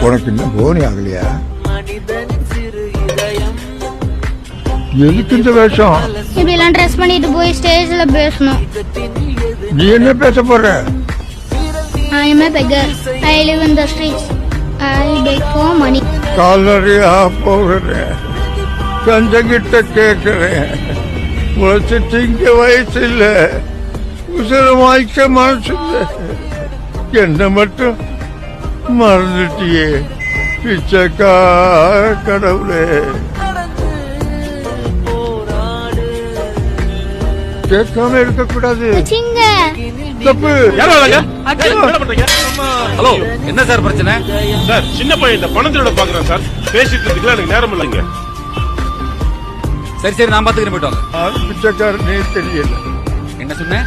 உனக்கு இன்னும் போனி ஆகலையா? எதுக்கு இந்த வேஷம்? இப்படிலாம் ட்ரெஸ் பண்ணிட்டு போய் ஸ்டேஜ்ல பேசணும். நீ என்ன பேச போற? I am a beggar. I live in the streets. I beg for money. காலரியா போகிறேன், கஞ்சங்கிட்ட கேட்கிறேன். உழைச்சு திங்க வயசு இல்ல, உசுர வாய்க்க மனசு இல்ல. என்ன மட்டும் மறந்துட்டியே பிச்சைக்கார கடவுளே. கேட்காம இருக்கக்கூடாது, தப்பு. ஹலோ, என்ன சார் பிரச்சனை? சார், சின்ன பையன் இந்த பணத்தோட பாக்குறேன் சார். பேசிட்டு இருக்கல, எனக்கு நேரம் இல்லைங்க. சரி சரி, நான் பாத்துக்கிறேன், போயிட்டு வாங்க. பிச்சைக்காரனே தெரியல. என்ன சொன்னேன்?